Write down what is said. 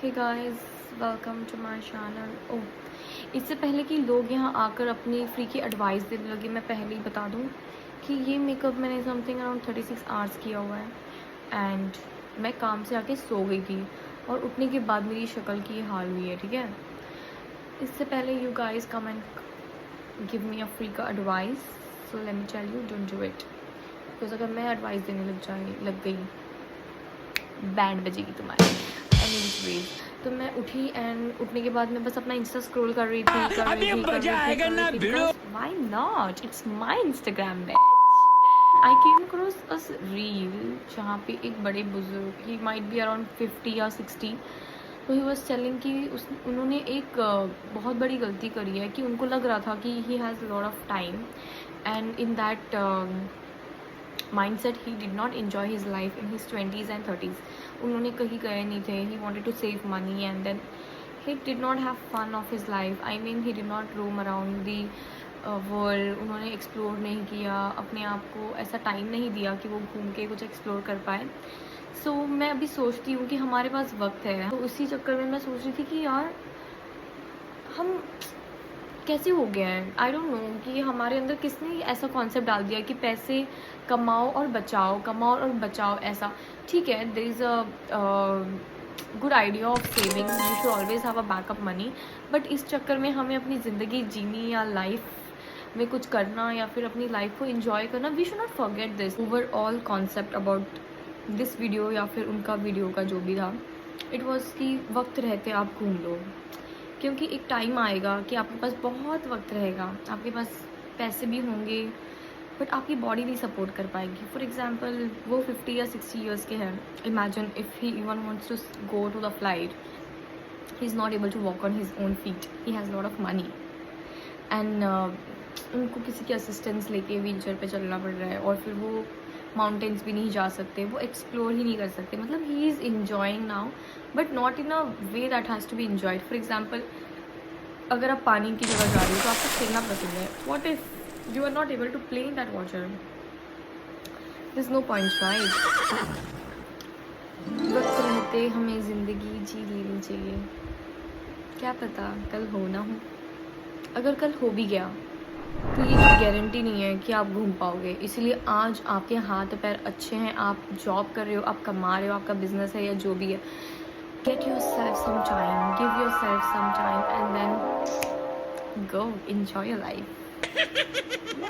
Hey guys, welcome to my channel. Oh, इससे पहले कि लोग यहाँ आकर अपनी फ्री की एडवाइस देने लगे, मैं पहले ही बता दूँ कि ये मेकअप मैंने समथिंग अराउंड 36 आवर्स किया हुआ है एंड मैं काम से आके सो गई थी और उठने के बाद मेरी शक्ल की हाल हुई है, ठीक है। इससे पहले you guys come and give me a free का advice, so let me tell you, don't do it. Because अगर मैं एडवाइस देने लग गई बैंड बजेगी तुम्हारी। एनीवेज, तो मैं उठी एंड उठने के बाद मैं बस अपना इंस्टा स्क्रॉल कर रही थी। Why not, it's my Instagram match. I came across a reel जहाँ पे एक बड़े बुजुर्ग, ही माइट बी अराउंड 50 या 60, तो ही वॉज टेलिंग कि उन्होंने एक बहुत बड़ी गलती करी है कि उनको लग रहा था कि ही has lot of time and in that mindset he did not enjoy his life in his 20s and 30s. उन्होंने कहीं गए नहीं थे, he wanted to save money and then he did not have fun of his life. I mean he did not roam around the world. उन्होंने explore नहीं किया, अपने आप को ऐसा टाइम नहीं दिया कि वो घूम के कुछ एक्सप्लोर कर पाए। सो मैं अभी सोचती हूँ कि हमारे पास वक्त है, तो उसी चक्कर में मैं सोच रही थी कि यार हम कैसे हो गया है, आई डोंट नो कि हमारे अंदर किसने ऐसा कॉन्सेप्ट डाल दिया कि पैसे कमाओ और बचाओ ऐसा। ठीक है, there is a good idea of saving, you should always have a backup money, but इस चक्कर में हमें अपनी ज़िंदगी जीनी या लाइफ में कुछ करना या फिर अपनी लाइफ को इंजॉय करना, we should not forget this. Overall concept about this video या फिर उनका वीडियो का जो भी था, इट वॉज कि वक्त रहते आप घूम लो, क्योंकि एक टाइम आएगा कि आपके पास बहुत वक्त रहेगा, आपके पास पैसे भी होंगे बट आपकी बॉडी नहीं सपोर्ट कर पाएगी। फॉर एग्जांपल वो 50 या 60 इयर्स के हैं, imagine if he even wants to go to the flight, he is not able to walk on his own feet, he has lot of money and उनको किसी की असिस्टेंस लेके व्हीलचेयर पे चलना पड़ रहा है और फिर वो माउंटेन्स भी नहीं जा सकते, वो एक्सप्लोर ही नहीं कर सकते। मतलब he is enjoying now but not in a way that has to be enjoyed. For example, अगर आप पानी की जगह जा रहे हो तो आपको खेलना पसंद है, what if you are not able to play in that water, there is no point, right. वक्त रहते हमें ज़िंदगी जी लेनी चाहिए, क्या पता कल हो ना हो। अगर कल हो भी गया तो ये गारंटी नहीं है कि आप घूम पाओगे, इसलिए आज आपके हाथ पैर अच्छे हैं, आप जॉब कर रहे हो, आप कमा रहे हो, आपका बिजनेस है या जो भी है, get yourself some time, give yourself some time and then go enjoy your life.